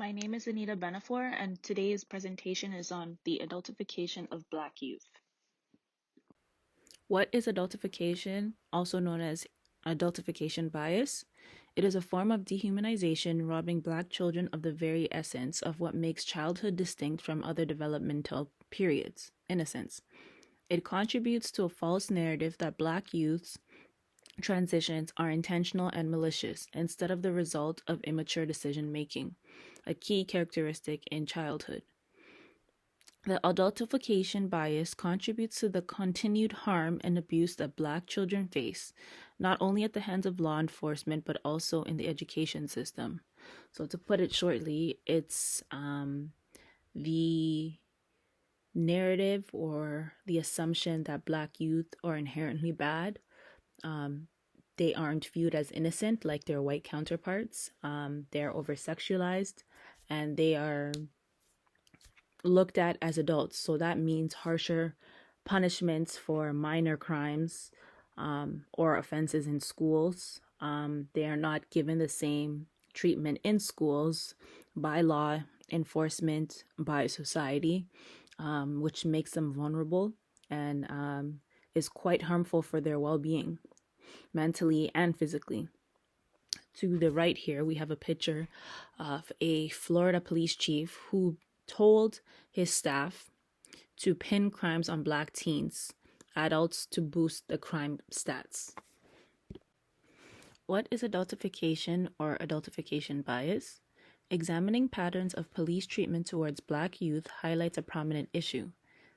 My name is Anita Benefor, and today's presentation is on the adultification of Black youth. What is adultification, also known as adultification bias? It is a form of dehumanization, robbing Black children of the very essence of what makes childhood distinct from other developmental periods, innocence. It contributes to a false narrative that Black youth's transitions are intentional and malicious instead of the result of immature decision making, a key characteristic in childhood. The adultification bias contributes to the continued harm and abuse that Black children face, not only at the hands of law enforcement, but also in the education system. So, to put it shortly, it's the narrative or the assumption that Black youth are inherently bad. They aren't viewed as innocent like their white counterparts. They're over-sexualized, and they are looked at as adults. So that means harsher punishments for minor crimes or offenses in schools. They are not given the same treatment in schools by law enforcement, by society, which makes them vulnerable and is quite harmful for their well-being, mentally and physically. To the right here, we have a picture of a Florida police chief who told his staff to pin crimes on Black teens, adults, to boost the crime stats. What is adultification or adultification bias? Examining patterns of police treatment towards Black youth highlights a prominent issue: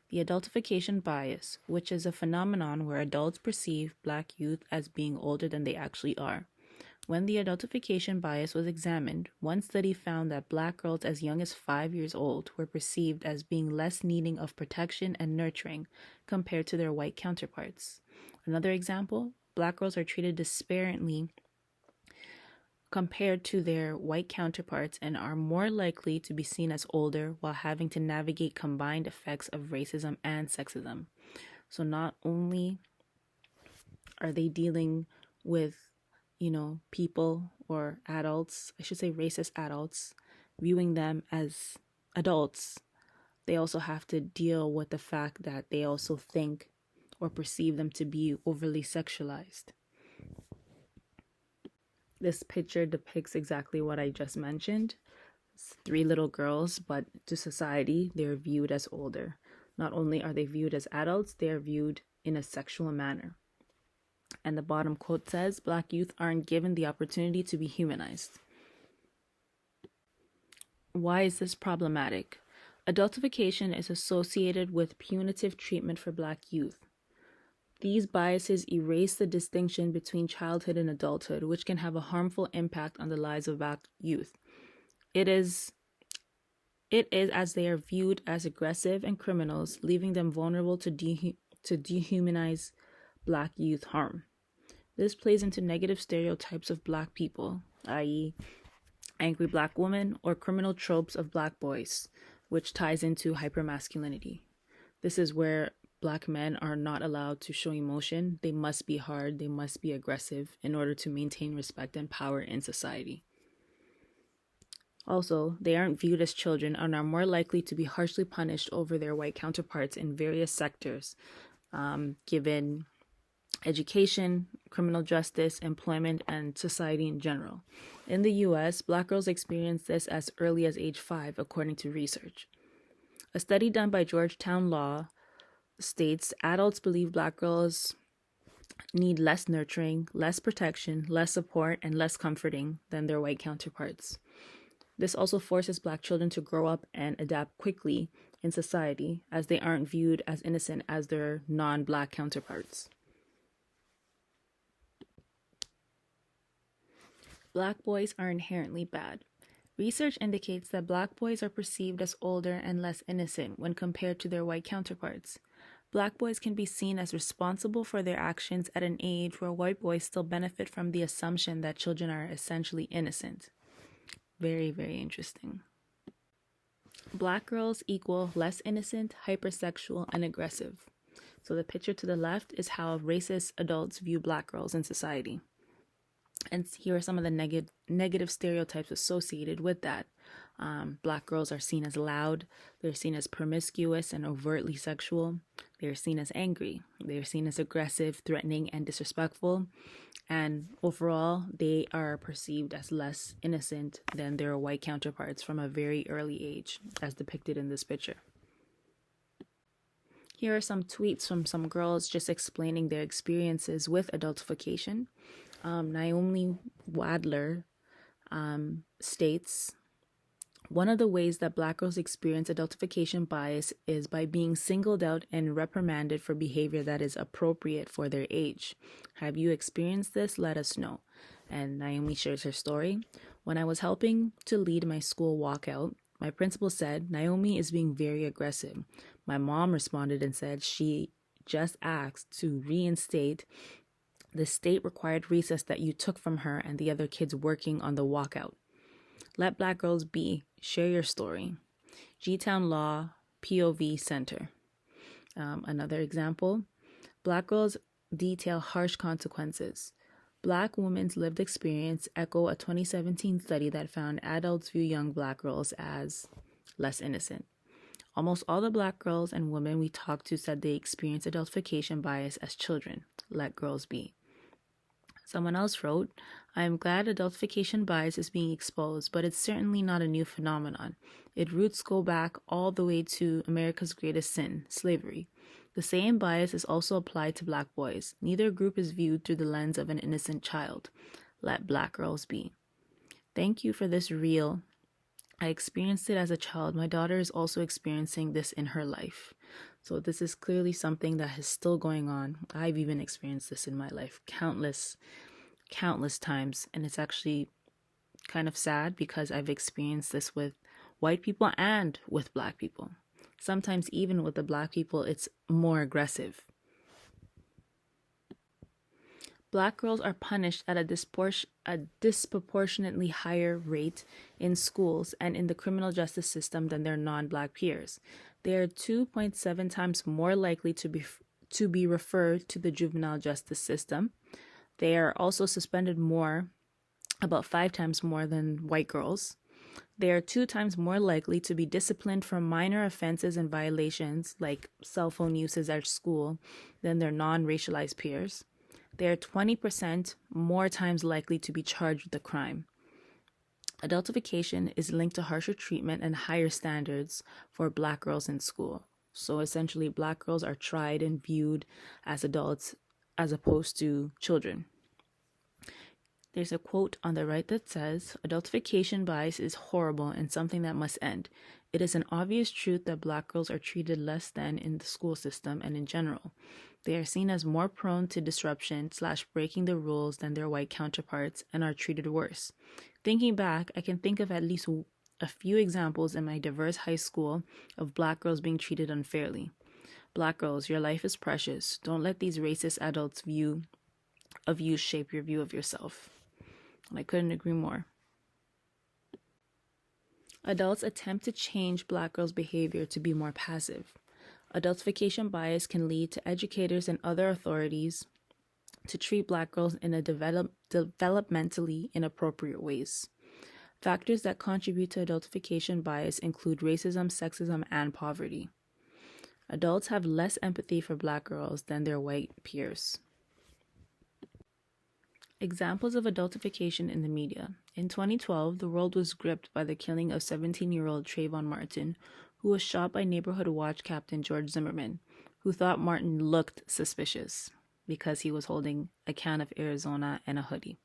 the adultification bias, which is a phenomenon where adults perceive Black youth as being older than they actually are. When the adultification bias was examined, one study found that Black girls as young as 5 years old were perceived as being less needing of protection and nurturing compared to their white counterparts. Another example, Black girls are treated disparately compared to their white counterparts and are more likely to be seen as older while having to navigate combined effects of racism and sexism. So not only are they dealing with people or adults, I should say racist adults, viewing them as adults, they also have to deal with the fact that they also think or perceive them to be overly sexualized. This picture depicts exactly what I just mentioned. It's 3 little girls, but to society, they're viewed as older. Not only are they viewed as adults, they are viewed in a sexual manner. And the bottom quote says, Black youth aren't given the opportunity to be humanized. Why is this problematic? Adultification is associated with punitive treatment for Black youth. These biases erase the distinction between childhood and adulthood, which can have a harmful impact on the lives of Black youth. It is as they are viewed as aggressive and criminals, leaving them vulnerable to dehumanize Black youth harm. This plays into negative stereotypes of Black people, i.e., angry Black women, or criminal tropes of Black boys, which ties into hypermasculinity. This is where Black men are not allowed to show emotion. They must be hard, they must be aggressive in order to maintain respect and power in society. Also, they aren't viewed as children and are more likely to be harshly punished over their white counterparts in various sectors, given education, criminal justice, employment, and society in general. In the US, Black girls experience this as early as age 5, according to research. A study done by Georgetown Law states adults believe Black girls need less nurturing, less protection, less support, and less comforting than their white counterparts. This also forces Black children to grow up and adapt quickly in society, as they aren't viewed as innocent as their non-Black counterparts. Black boys are inherently bad. Research indicates that Black boys are perceived as older and less innocent when compared to their white counterparts. Black boys can be seen as responsible for their actions at an age where white boys still benefit from the assumption that children are essentially innocent. Very, very interesting. Black girls equal less innocent, hypersexual, and aggressive. So the picture to the left is how racist adults view Black girls in society. And here are some of the negative stereotypes associated with that. Black girls are seen as loud, they're seen as promiscuous and overtly sexual, they're seen as angry, they're seen as aggressive, threatening, and disrespectful, and overall, they are perceived as less innocent than their white counterparts from a very early age, as depicted in this picture. Here are some tweets from some girls just explaining their experiences with adultification. Naomi Wadler states, one of the ways that Black girls experience adultification bias is by being singled out and reprimanded for behavior that is appropriate for their age. Have you experienced this? Let us know. And Naomi shares her story. When I was helping to lead my school walkout, my principal said, Naomi is being very aggressive. My mom responded and said she just asked to reinstate the state-required recess that you took from her and the other kids working on the walkout. Let Black girls be. Share your story. G-Town Law POV Center. Another example. Black girls detail harsh consequences. Black women's lived experience echo a 2017 study that found adults view young Black girls as less innocent. Almost all the Black girls and women we talked to said they experienced adultification bias as children. Let girls be. Someone else wrote, I am glad adultification bias is being exposed, but it's certainly not a new phenomenon. Its roots go back all the way to America's greatest sin, slavery. The same bias is also applied to Black boys. Neither group is viewed through the lens of an innocent child. Let Black girls be. Thank you for this reel. I experienced it as a child. My daughter is also experiencing this in her life. So this is clearly something that is still going on. I've even experienced this in my life countless times. And it's actually kind of sad because I've experienced this with white people and with Black people. Sometimes even with the Black people, it's more aggressive. Black girls are punished at a disproportionately higher rate in schools and in the criminal justice system than their non-Black peers. They are 2.7 times more likely to be referred to the juvenile justice system. They are also suspended more, about 5 times more than white girls. They are 2 times more likely to be disciplined for minor offenses and violations like cell phone uses at school than their non-racialized peers. They are 20% more times likely to be charged with a crime. Adultification is linked to harsher treatment and higher standards for Black girls in school. So essentially, Black girls are tried and viewed as adults as opposed to children. There's a quote on the right that says, adultification bias is horrible and something that must end. It is an obvious truth that Black girls are treated less than in the school system and in general. They are seen as more prone to disruption / breaking the rules than their white counterparts and are treated worse. Thinking back, I can think of at least a few examples in my diverse high school of Black girls being treated unfairly. Black girls, your life is precious. Don't let these racist adults' view of you shape your view of yourself. And I couldn't agree more. Adults attempt to change Black girls' behavior to be more passive. Adultification bias can lead to educators and other authorities to treat Black girls in a developmentally inappropriate ways. Factors that contribute to adultification bias include racism, sexism, and poverty. Adults have less empathy for Black girls than their white peers. Examples of adultification in the media. In 2012, the world was gripped by the killing of 17-year-old Trayvon Martin, who was shot by neighborhood watch captain George Zimmerman, who thought Martin looked suspicious because he was holding a can of Arizona and a hoodie.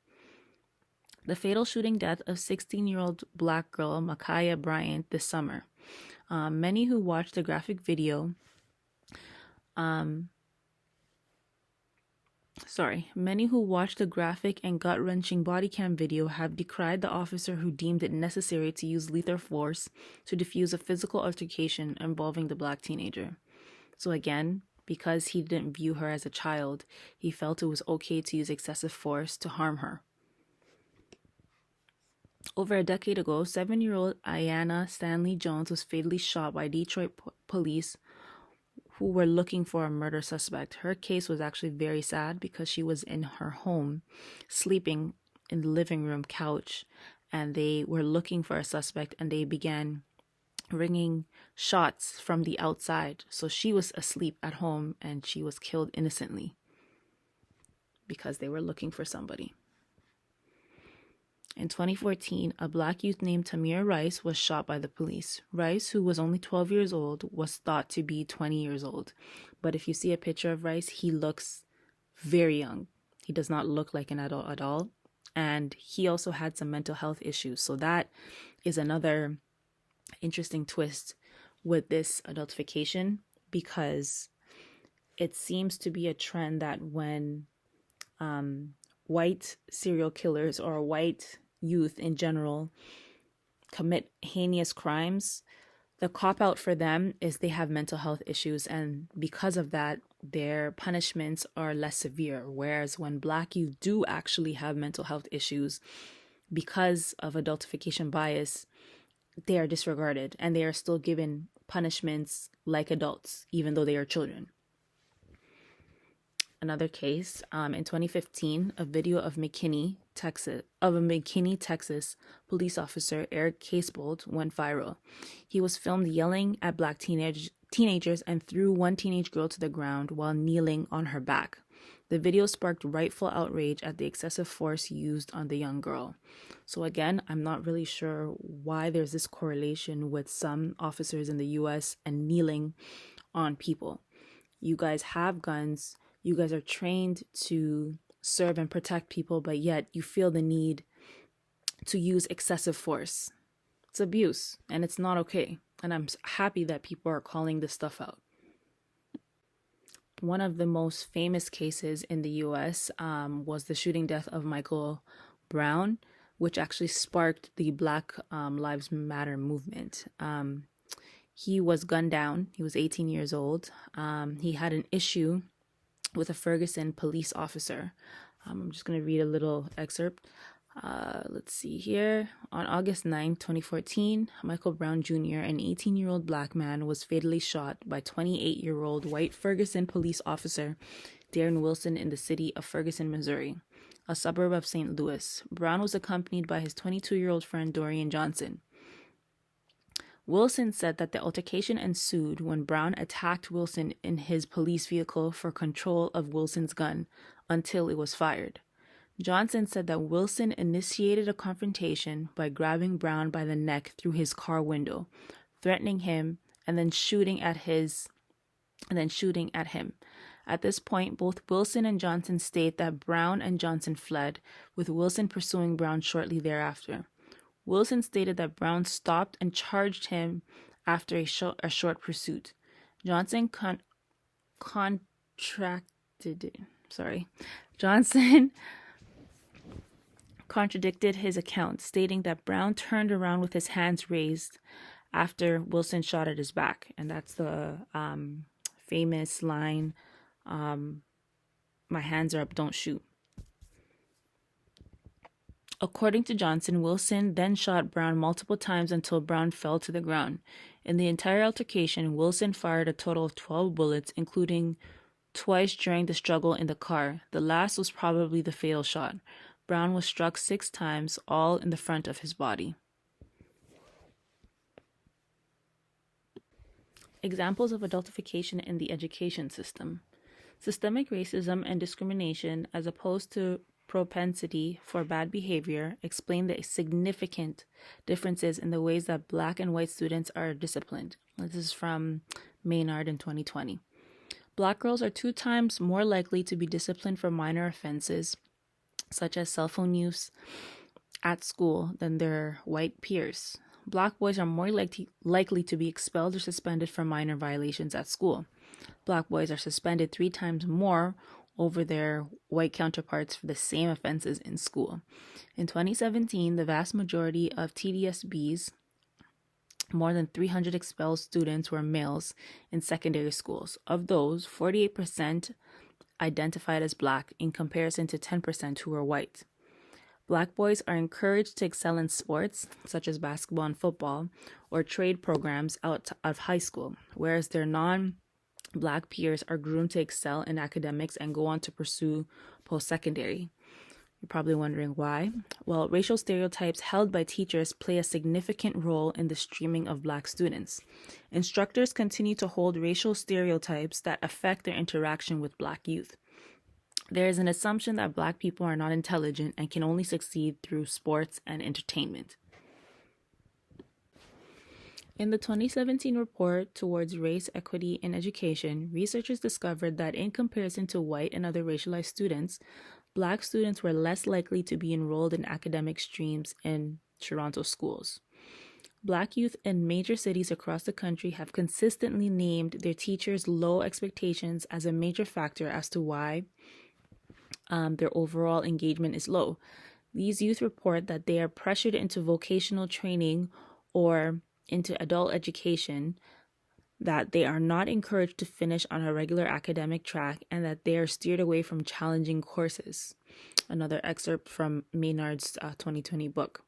The fatal shooting death of 16-year-old Black girl Ma'Khia Bryant this summer. Many who watched the graphic video Many who watched the graphic and gut-wrenching body cam video have decried the officer who deemed it necessary to use lethal force to defuse a physical altercation involving the Black teenager. So again, because he didn't view her as a child, he felt it was okay to use excessive force to harm her. Over a decade ago, 7-year-old Ayanna Stanley Jones was fatally shot by Detroit police who were looking for a murder suspect. Her case was actually very sad because she was in her home, sleeping in the living room couch, and they were looking for a suspect, and they began ringing shots from the outside. So she was asleep at home and she was killed innocently because they were looking for somebody. In 2014, a black youth named Tamir Rice was shot by the police. Rice, who was only 12 years old, was thought to be 20 years old. But if you see a picture of Rice, he looks very young. He does not look like an adult at all. And he also had some mental health issues. So that is another interesting twist with this adultification, because it seems to be a trend that when white serial killers or white youth in general commit heinous crimes, the cop-out for them is they have mental health issues, and because of that, their punishments are less severe. Whereas when black youth do actually have mental health issues, because of adultification bias, they are disregarded and they are still given punishments like adults, even though they are children. Another case, in 2015, a video of McKinney, Texas police officer Eric Casebold went viral. He was filmed yelling at black teenagers and threw one teenage girl to the ground while kneeling on her back. The video sparked rightful outrage at the excessive force used on the young girl. So again, I'm not really sure why there's this correlation with some officers in the US and kneeling on people. You guys have guns. You guys are trained to serve and protect people, but yet you feel the need to use excessive force. It's abuse, and it's not okay. And I'm happy that people are calling this stuff out. One of the most famous cases in the U.S. Was the shooting death of Michael Brown, which actually sparked the Black Lives Matter movement. He was gunned down. He was 18 years old. He had an issue with a Ferguson police officer. I'm just going to read a little excerpt. Let's see here. On August 9, 2014, Michael Brown Jr., an 18-year-old black man, was fatally shot by 28-year-old white Ferguson police officer Darren Wilson in the city of Ferguson, Missouri, a suburb of St. Louis. Brown was accompanied by his 22-year-old friend Dorian Johnson. Wilson said that the altercation ensued when Brown attacked Wilson in his police vehicle for control of Wilson's gun until it was fired. Johnson said that Wilson initiated a confrontation by grabbing Brown by the neck through his car window, threatening him, and then shooting at him. At this point, both Wilson and Johnson state that Brown and Johnson fled, with Wilson pursuing Brown shortly thereafter. Wilson stated that Brown stopped and charged him after a short pursuit. Johnson contradicted his account, stating that Brown turned around with his hands raised after Wilson shot at his back. And that's the famous line, "My hands are up, don't shoot." According to Johnson, Wilson then shot Brown multiple times until Brown fell to the ground. In the entire altercation, Wilson fired a total of 12 bullets, including twice during the struggle in the car. The last was probably the fatal shot. Brown was struck 6 times, all in the front of his body. Examples of adultification in the education system. Systemic racism and discrimination, as opposed to propensity for bad behavior, explain the significant differences in the ways that black and white students are disciplined. This is from Maynard in 2020. Black girls are 2 times more likely to be disciplined for minor offenses, such as cell phone use at school, than their white peers. Black boys are more likely to be expelled or suspended for minor violations at school. Black boys are suspended 3 times more over their white counterparts for the same offenses in school. In 2017, the vast majority of TDSBs, more than 300 expelled students, were males in secondary schools. Of those, 48% identified as black, in comparison to 10% who were white. Black boys are encouraged to excel in sports, such as basketball and football, or trade programs out of high school, whereas their non-black peers are groomed to excel in academics and go on to pursue post-secondary. You're probably wondering why. Well, racial stereotypes held by teachers play a significant role in the streaming of Black students. Instructors continue to hold racial stereotypes that affect their interaction with Black youth. There is an assumption that Black people are not intelligent and can only succeed through sports and entertainment. In the 2017 report towards race equity in education, researchers discovered that in comparison to white and other racialized students, Black students were less likely to be enrolled in academic streams in Toronto schools. Black youth in major cities across the country have consistently named their teachers' low expectations as a major factor as to why their overall engagement is low. These youth report that they are pressured into vocational training or into adult education, that they are not encouraged to finish on a regular academic track, and that they are steered away from challenging courses. Another excerpt from Maynard's 2020 book.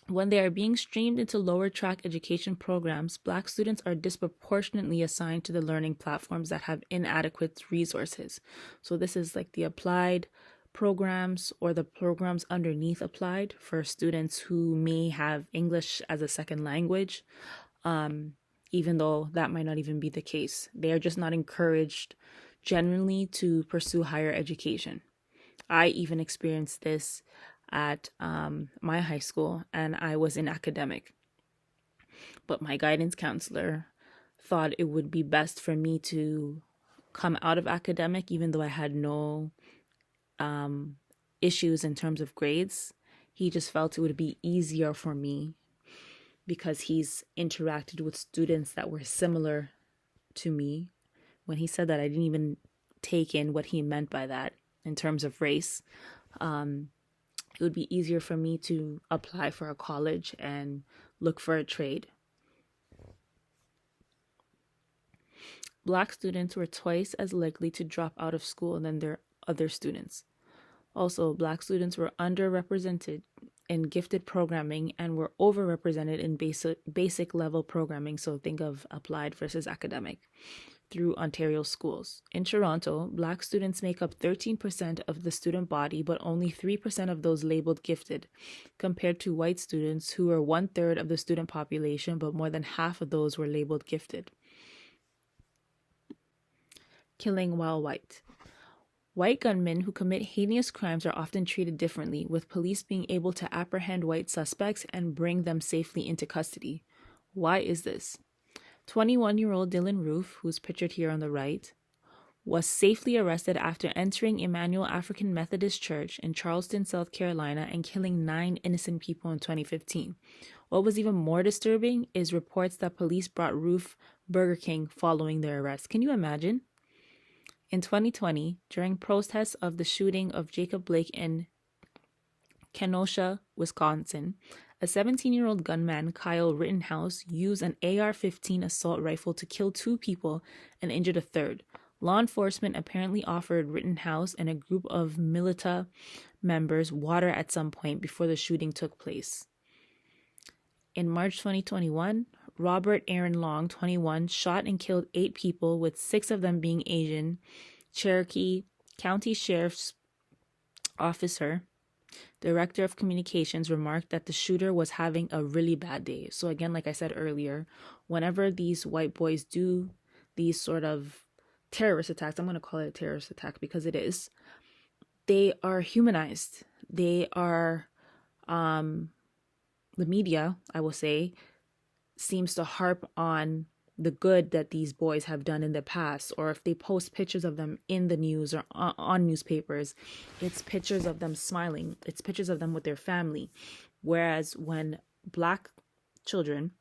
When they are being streamed into lower track education programs, Black students are disproportionately assigned to the learning platforms that have inadequate resources. So this is like the applied programs or the programs underneath applied for students who may have English as a second language, even though that might not even be the case. They are just not encouraged generally to pursue higher education. I even experienced this at my high school, and I was in academic. But my guidance counselor thought it would be best for me to come out of academic, even though I had no issues in terms of grades. He just felt it would be easier for me because he's interacted with students that were similar to me. When he said that, I didn't even take in what he meant by that in terms of race. It would be easier for me to apply for a college and look for a trade. Black students were twice as likely to drop out of school than their other students. Also, Black students were underrepresented in gifted programming and were overrepresented in basic level programming, so think of applied versus academic, through Ontario schools. In Toronto, Black students make up 13% of the student body, but only 3% of those labeled gifted, compared to white students who are 1/3 of the student population, but more than half of those were labeled gifted. Killing while white. White gunmen who commit heinous crimes are often treated differently, with police being able to apprehend white suspects and bring them safely into custody. Why is this? 21-year-old Dylan Roof, who's pictured here on the right, was safely arrested after entering Emmanuel African Methodist Church in Charleston, South Carolina, and killing 9 innocent people in 2015. What was even more disturbing is reports that police brought Roof Burger King following their arrest. Can you imagine? In 2020, during protests of the shooting of Jacob Blake in Kenosha, Wisconsin, a 17-year-old gunman, Kyle Rittenhouse, used an AR-15 assault rifle to kill 2 people and injured a third. Law enforcement apparently offered Rittenhouse and a group of militia members water at some point before the shooting took place. In March 2021, Robert Aaron Long, 21, shot and killed 8 people, with 6 of them being Asian. Cherokee County Sheriff's Officer, Director of Communications, remarked that the shooter was having a really bad day. So again, like I said earlier, whenever these white boys do these sort of terrorist attacks, I'm going to call it a terrorist attack because it is, they are humanized. They are, the media, I will say, seems to harp on the good that these boys have done in the past, or if they post pictures of them in the news or on newspapers, it's pictures of them smiling, it's pictures of them with their family. Whereas when Black children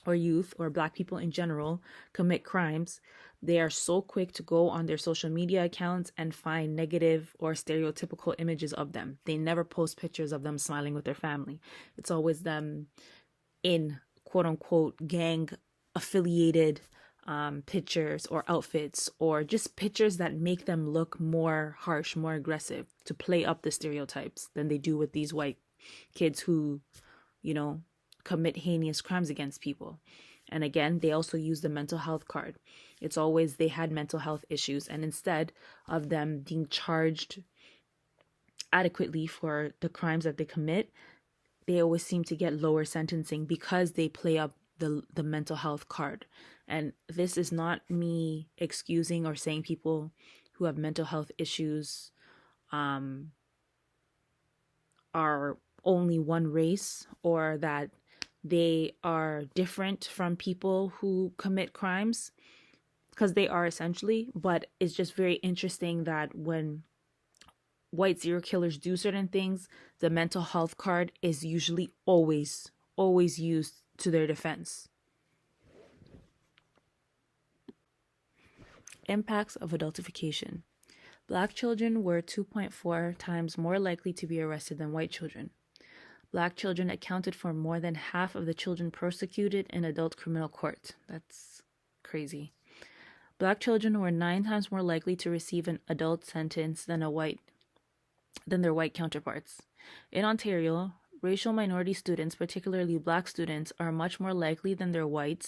or youth or Black people in general commit crimes, they are so quick to go on their social media accounts and find negative or stereotypical images of them. They never post pictures of them smiling with their family. It's always them in quote unquote gang affiliated pictures or outfits, or just pictures that make them look more harsh, more aggressive, to play up the stereotypes than they do with these white kids who, you know, commit heinous crimes against people. And again, they also use the mental health card. It's always they had mental health issues, and instead of them being charged adequately for the crimes that they commit, they always seem to get lower sentencing because they play up the mental health card. And this is not me excusing or saying people who have mental health issues are only one race, or that they are different from people who commit crimes, because they are essentially. But it's just very interesting that when white serial killers do certain things, the mental health card is usually always used to their defense. Impacts of adultification. Black children were 2.4 times more likely to be arrested than white children. Black children accounted for more than half of the children prosecuted in adult criminal court. That's crazy. Black children were 9 times more likely to receive an adult sentence than their white counterparts. In Ontario, racial minority students, particularly Black students, are much more likely than their white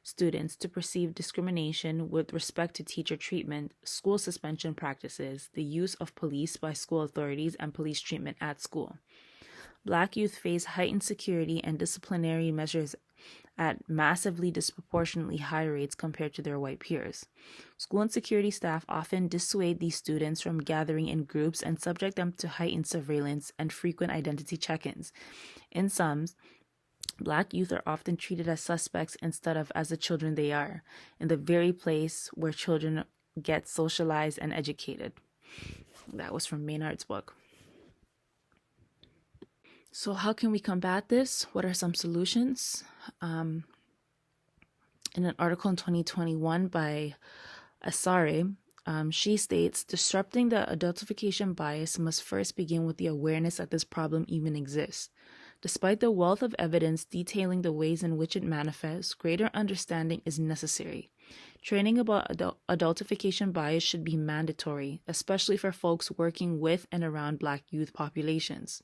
students to perceive discrimination with respect to teacher treatment, school suspension practices, the use of police by school authorities, and police treatment at school. Black youth face heightened security and disciplinary measures at massively disproportionately high rates compared to their white peers. School and security staff often dissuade these students from gathering in groups and subject them to heightened surveillance and frequent identity check-ins. In sums, Black youth are often treated as suspects instead of as the children they are, in the very place where children get socialized and educated. That was from Maynard's book. So how can we combat this? What are some solutions? In an article in 2021 by Asare, she states, disrupting the adultification bias must first begin with the awareness that this problem even exists. Despite the wealth of evidence detailing the ways in which it manifests, greater understanding is necessary. Training about adultification bias should be mandatory, especially for folks working with and around Black youth populations.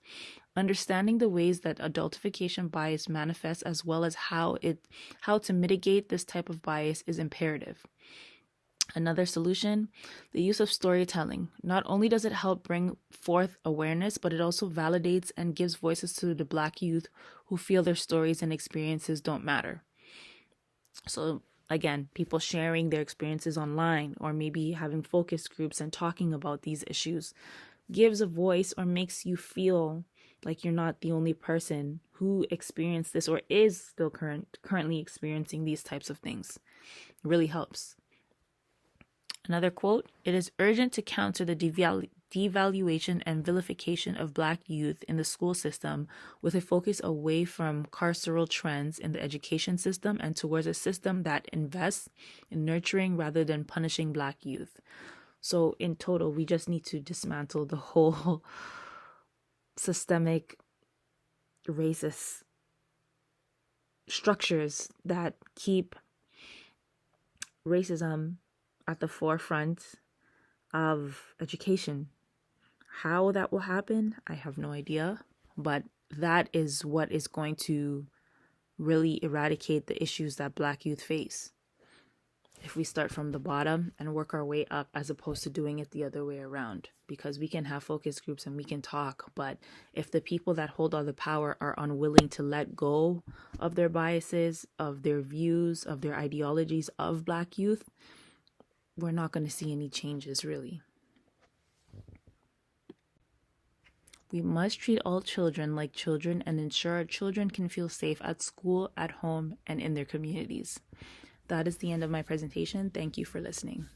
Understanding the ways that adultification bias manifests, as well as how to mitigate this type of bias, is imperative. Another solution, the use of storytelling. Not only does it help bring forth awareness, but it also validates and gives voices to the Black youth who feel their stories and experiences don't matter. So again, people sharing their experiences online, or maybe having focus groups and talking about these issues, gives a voice or makes you feel like you're not the only person who experienced this or is still currently experiencing these types of things. It really helps. Another quote, it is urgent to counter the devaluation and vilification of Black youth in the school system with a focus away from carceral trends in the education system and towards a system that invests in nurturing rather than punishing Black youth. So in total, we just need to dismantle the whole systemic racist structures that keep racism at the forefront of education. How that will happen, I have no idea, but that is what is going to really eradicate the issues that Black youth face. If we start from the bottom and work our way up, as opposed to doing it the other way around, because we can have focus groups and we can talk, but if the people that hold all the power are unwilling to let go of their biases, of their views, of their ideologies of Black youth, we're not going to see any changes, really. We must treat all children like children and ensure our children can feel safe at school, at home, and in their communities. That is the end of my presentation. Thank you for listening.